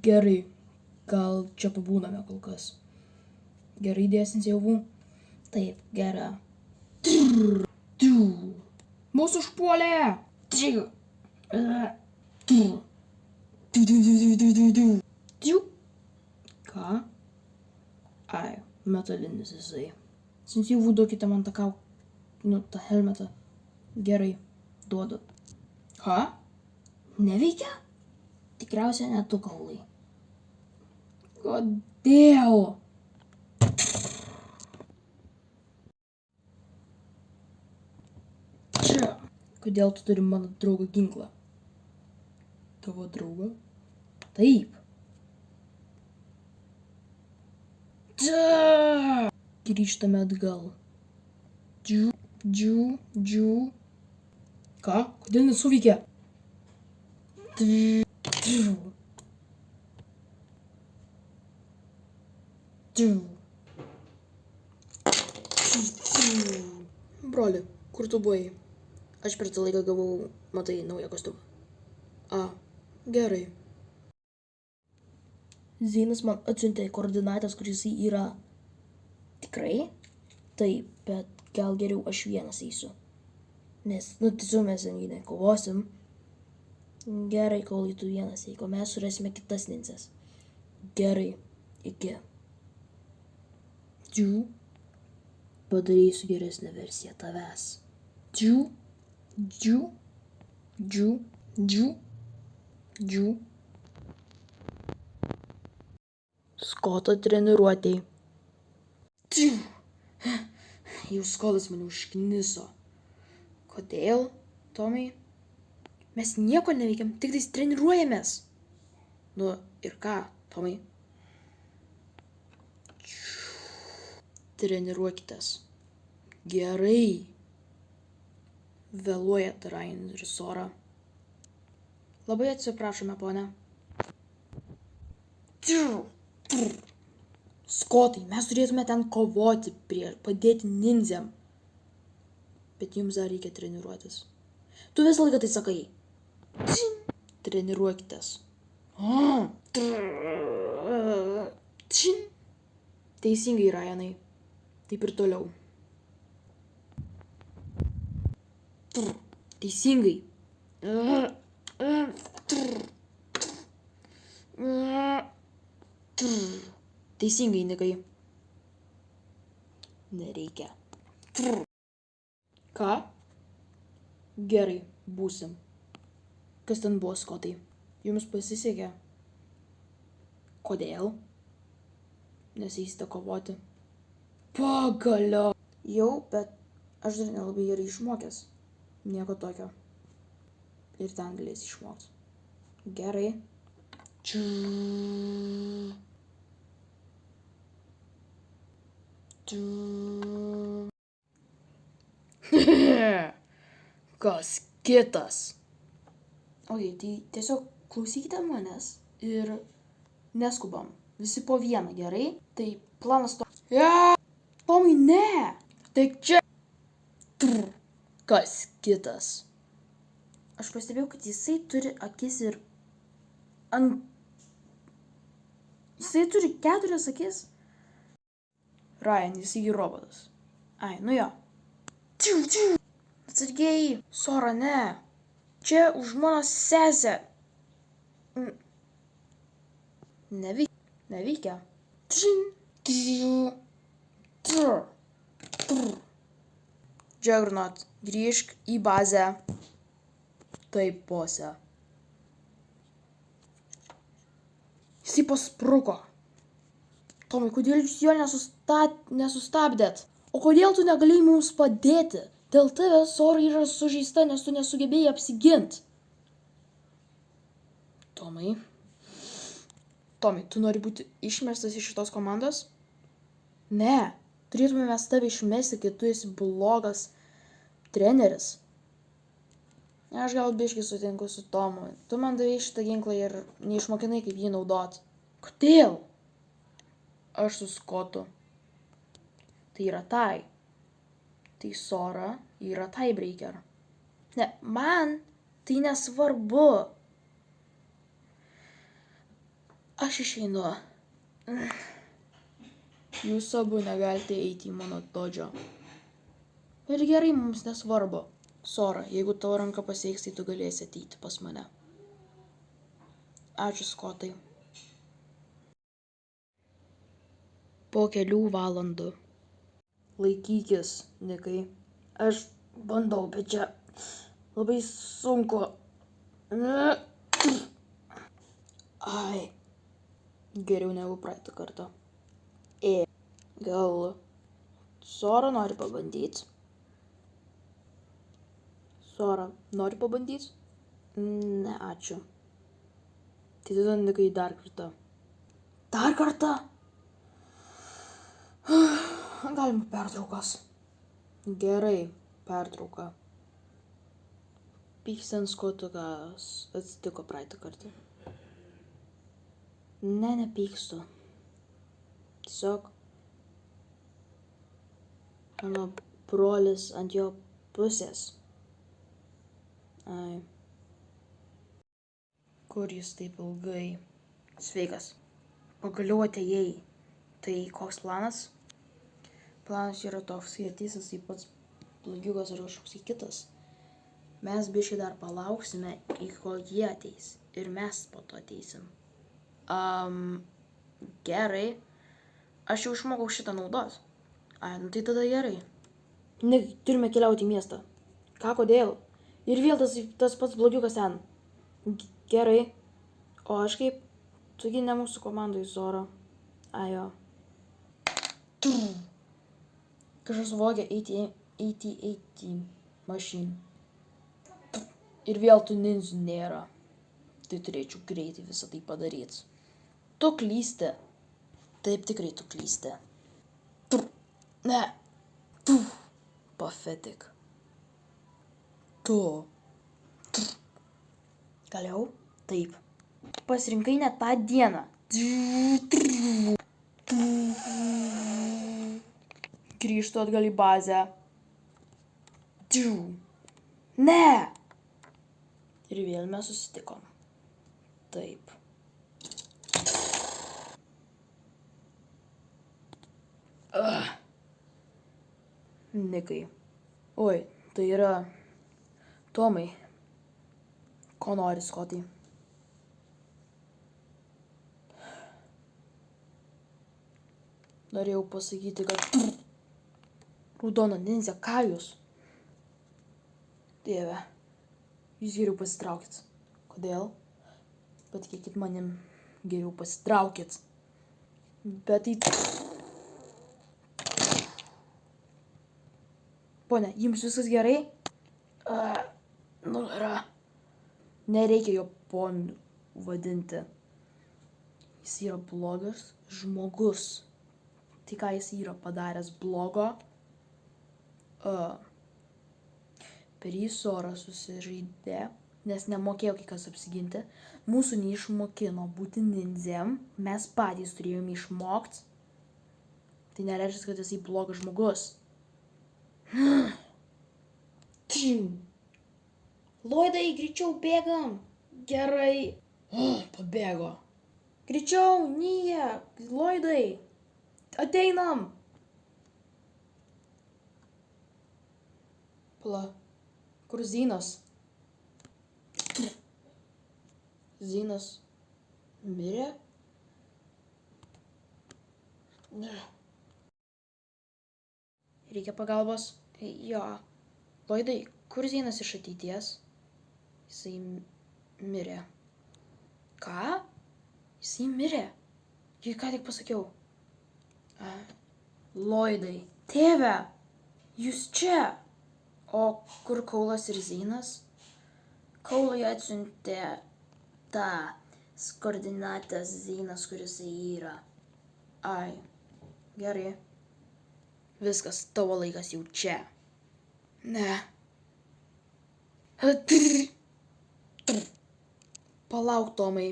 Gerai, gal čia pabūname kol kas. Gerai, dėsnis jauvų. Taip, gera. Mūsų užpuolė! Ką? Ai, metalinis jisai. Sensyvų duokite man tą tą helmetą. Gerai, duodu. Ką? Neveikia? Tikriausiai ne tu kaulai. Kodėl? Čia. Kodėl tu turi mano draugo ginklą? Tavo draugo? Taip. Čia. Grįžtame atgal. Ką? Kodėl nesuveikia? Broli, kur tu buvai? Aš per tą laiką gavau, matai, naują kostiumą. Gerai. Zeinas man atsiuntė koordinatės, kur jisai yra. Tikrai? Taip, bet gal geriau aš vienas eisiu. Nes, tiesiog mes jį nekovosim. Gerai, kol tu vienas eik, o mes surasime kitas ninzes. Gerai, iki. Padarysiu geresnę versiją tavęs. Skoto treniruotei. Jau Skotas mane užkniso. Kodėl, Tomai? Mes nieko neveikiam, tik tais treniruojamės. Ir ką, Tomai? Treniruokitės. Gerai. Vėluojat, Ryan ir Sora. Labai atsiprašome, ponia. Skotai, mes turėtume ten kovoti padėti ninzėm. Bet jums dar reikia treniruotis. Tu visą laiką tai sakai. Treniruokitės. Teisingai, Ryanai. Taip ir toliau. Teisingai. Teisingai, Nikai. Nereikia. Ką? Gerai, būsim. Kas ten buvo, Skotai? Jums pasisekė? Kodėl? Nes eisite kovoti. Pagaliau. Jau, bet aš dar nelabai gerai išmokęs. Nieko tokio. Ir ten galėsi išmokti. Gerai. Kas kitas? Tai tiesiog klausykite manęs ir neskubam. Visi po vieną, gerai? Tai planas to... Tomai, ne! Tik čia... Kas kitas? Aš pastebėjau, kad jisai turi akis ir... Jisai turi 4 akis. Ryan, jisai robotas. Ai, jo. Atsargiai. Sora, ne. Čia už mano sesę. Neveikia. Juggernaut, grįžk į bazę. Taip, bose. Jisai paspruko. Tomai, kodėl jūs jo nesustabdėt? O kodėl tu negalėjai mums padėti? Dėl tavęs Sora yra sužeista, nes tu nesugebėjai apsigint. Tomai, tu nori būti išmestas iš šitos komandos? Ne, turėtume mes tave išmesti, kai tu esi blogas treneris. Aš gal biškį sutinku su Tomu. Tu man davei šitą ginklą ir neišmokinai, kaip jį naudot. Kodėl? Aš su Skotu. Tai yra Tai. Tai Sora yra tiebreaker. Ne, man tai nesvarbu. Aš išeinu. Jūs abu negalite eiti į mano dodžio. Ir gerai, mums nesvarbu. Sora, jeigu tavo ranka pasveiks, tai tu galėsi ateiti pas mane. Ačiū, Skotai. Po kelių valandų. Laikykis, Nikai. Aš bandau, bet čia labai sunku. Ai. Geriau negu praeitą kartą. Gal Sora nori pabandyti? Sora, nori pabandyti? Ne, ačiū. Tai tada Nikai dar kartą. Dar kartą? Galima pertraukos. Gerai, pertrauka. Pykstant Skotu, kas atsitiko praeitą kartą. Ne, nepykstu. Tiesiog mano brolis ant jo pusės. Ai. Kur jis taip ilgai? Sveikas. Pagaliau atėjai. Tai koks planas? Planas yra toks, kai ateisas į pats blogiukas ar kažkoks kitas. Mes biškai dar palauksime, iki kol jie ateis. Ir mes po to ateisim. Gerai. Aš jau išmokau šitą naudos. Ai, nu tai tada gerai. Ne, turime keliauti į miestą. Ką, kodėl? Ir vėl tas pats blogiukas ten. Gerai. O aš kaip? Tugi ne mūsų komandai, Zora. Ajo. Kažkas vogė AT machine. Ir vėl tų ninzų nėra. Tai turėčiau greitai visą tai padaryti. Tu klysti. Taip tikrai tu klysti. Ne. Pathetic. Tu. Gal jau? Taip. Pasirinkai ne tą dieną. Grįžtu atgal į bazę. Ne! Ir vėl mes susitikom. Taip. Nikai. Oi, tai yra Tomai. Ko nori, Skotai? Norėjau pasakyti, kad Raudona ninzė, ką jūs? Dieve, jūs geriau pasitraukit. Kodėl? Patikėkit manim, geriau pasitraukit. Bet tai... Pone, jums viskas gerai? Nu, yra. Nereikia jo poniu vadinti. Jis yra blogas žmogus. Tai ką jis yra padaręs blogo? Per jį Sora susižaidė, nes nemokėjo kai kas apsiginti. Mūsų neišmokino būti ninzėm. Mes patys turėjome išmokti. Tai nereiškia, kad jisai blogas žmogus. Loidai, greičiau bėgam. Gerai. Pabėgo. Greičiau, Nyja. Loidai. Ateinam. Pala. Kur Zinas? Zinas mirė? Ne. Reikia pagalbos? Jo. Loidai, kur Zinas iš ateities? Jisai mirė. Ką? Jisai mirė. Jei ką tik pasakiau. Loidai. Tėve, jūs čia. O kur Kaulas ir Zinas? Kaulai atsiuntė tą koordinatės Zinas, kuris yra. Ai, gerai. Viskas, tavo laikas jau čia. Ne. Palauk, Tomai.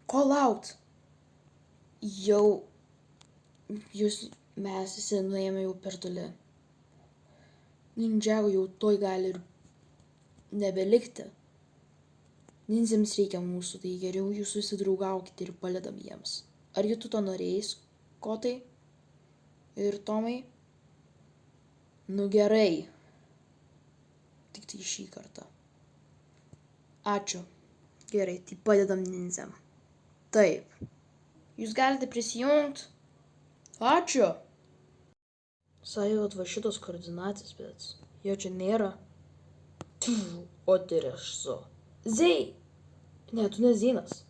Ko laukt? Jau, mes visi nuėjome jau per toli. Ninjago jau toj gali ir nebelikti. Ninzėms reikia mūsų, tai geriau jūs susidraugaukite ir padedam jiems. Argi tu to norėjai, Skotai ir Tomai? Nu gerai. Tik tai šį kartą. Ačiū. Gerai, tai padedam ninzėm. Taip. Jūs galite prisijungti? Ačiū. Sajūt va šitos koordinatės, bet jo čia nėra. O tai aš su. Zei! Ne, tu ne Zeinas.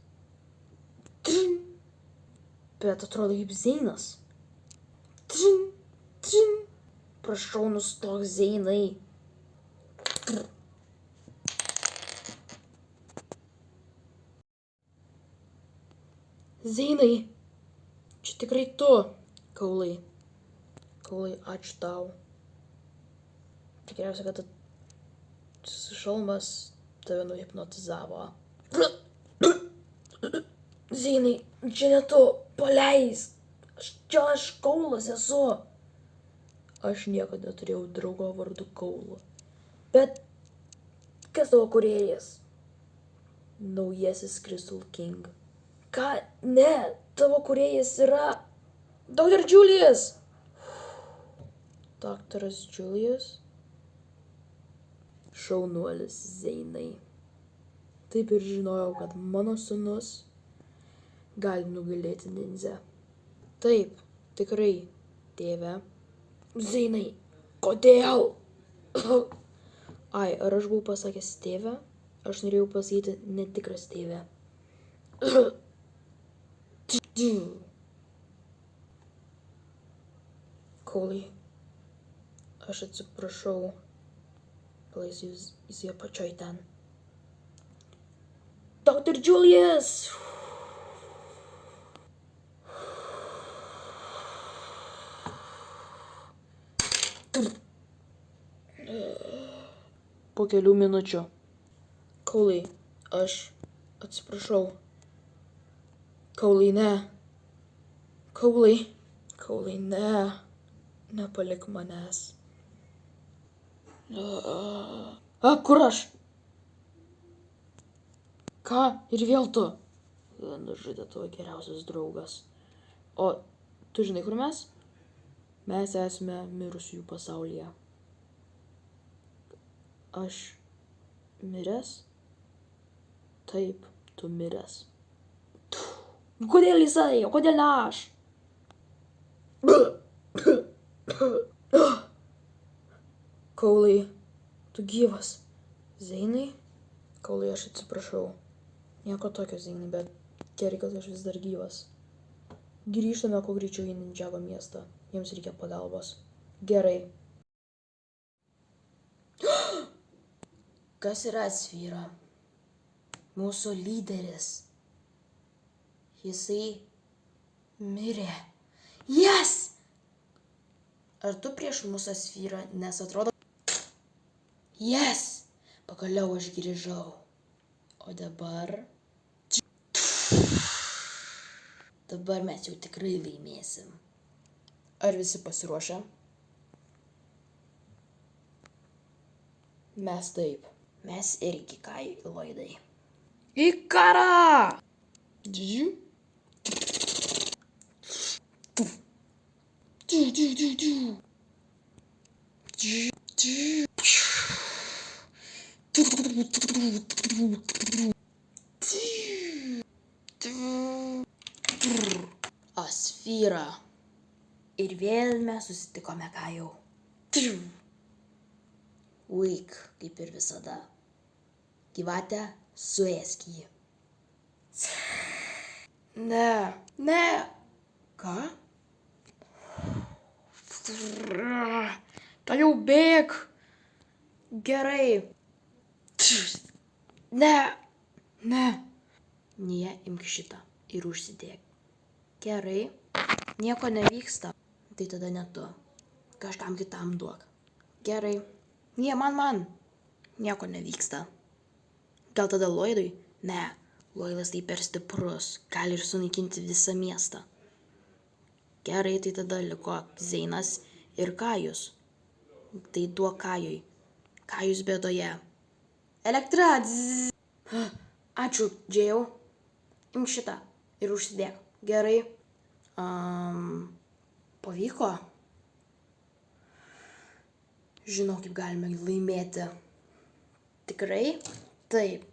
Bet atrodo kaip Zeinas. Prašau, nustok, Zeinai. Zeinai, čia tikrai tu, Kaulai. Kaulai, ačiū tau. Tikriausiai, kad tas šalmas tave nuhipnotizavo. Zeinai, čia ne tu, paleisk. Čia aš Kaulas esu. Aš niekada neturėjau draugo vardu Kaulu. Bet kas tavo kūrėjas? Naujasis Crystal King. Ką? Ne, tavo kūrėjas yra Dr. Julius. Daktaras Julius? Šaunuolis, Zeinai. Taip ir žinojau, kad mano sūnus gali nugalėti ninzę. Taip, tikrai, tėve. Zeinai, kodėl? Ai, ar aš buvau pasakęs tėve? Aš norėjau pasakyti netikras tėve. Kaulai, aš atsiprašau. Palais jis apačioj ten. Dr. Julius! Po kelių minučių. Kaulai, aš atsiprašau. Kaulai, ne. Kaulai. Kaulai, ne. Nepalik manęs. Kur aš? Ką? Ir vėl tu? Nužudė tavo geriausias draugas. O tu žinai, kur mes? Mes esame mirusiųjų pasaulyje. Aš miręs? Taip, tu miręs. Kodėl jisai? O kodėl ne aš? Kaulai, tu gyvas. Zeinai? Kaulai, aš atsiprašau. Nieko tokio, Zeinai, bet gerai, kad aš vis dar gyvas. Grįžtame kuo greičiau į Nindžiago miestą. Jiems reikia pagalbos. Gerai. Kas yra Sfyra? Mūsų lyderis. Jisai mirė. Yes! Ar tu prieš mūsų Sfyrą, nes atrodo... Yes! Pagaliau aš grįžau. O dabar... Dabar mes jau tikrai laimėsim. Ar visi pasiruošę? Mes taip. Mes irgi, Kai, Loidai. Į karą! O Sfyra. Ir vėl mes susitikome, Kajau. Uik, kaip ir visada. Gyvatę suėsk jį. Ne, ne. Ką? Tai jau bėk. Gerai. Ne, ne. Nie, imk šitą ir užsidėk. Gerai. Nieko nevyksta. Tai tada ne tu. Kažkam kitam duok. Gerai. Nie, man. Nieko nevyksta. Gal tada Loidui? Ne. Loidas tai per stiprus. Gali ir sunaikinti visą miestą. Gerai, tai tada liko Zeinas ir Kajus. Tai duok Kajui. Kajus bėdoje. Elektra! Ačiū, Džėjau. Imk šitą ir užsidėk. Gerai. Pavyko. Žinau, kaip galime laimėti. Tikrai? Taip.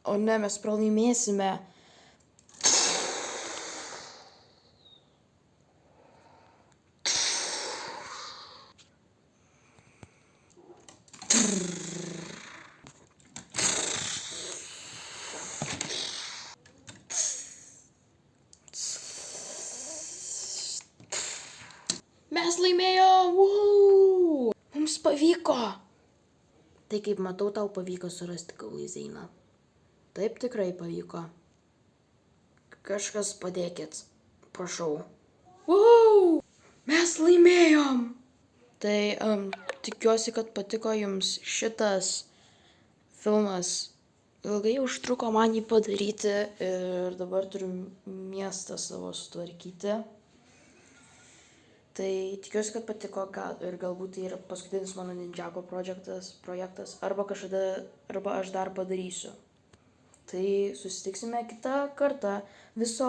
O ne, mes pralaimėsime. Mes laimėjom! Woohoo! Mums pavyko! Tai kaip matau, tau pavyko surasti Kaulizeiną. Taip tikrai pavyko. Kažkas padėkit. Prašau. Woohoo! Mes laimėjom! Tai tikiuosi, kad patiko jums šitas filmas. Ilgai užtruko man jį padaryti ir dabar turiu miestą savo sutvarkyti. Tai tikiuosi, kad patiko ir galbūt tai yra paskutinis mano Ninjago projektas arba aš dar padarysiu. Tai susitiksime kitą kartą. Viso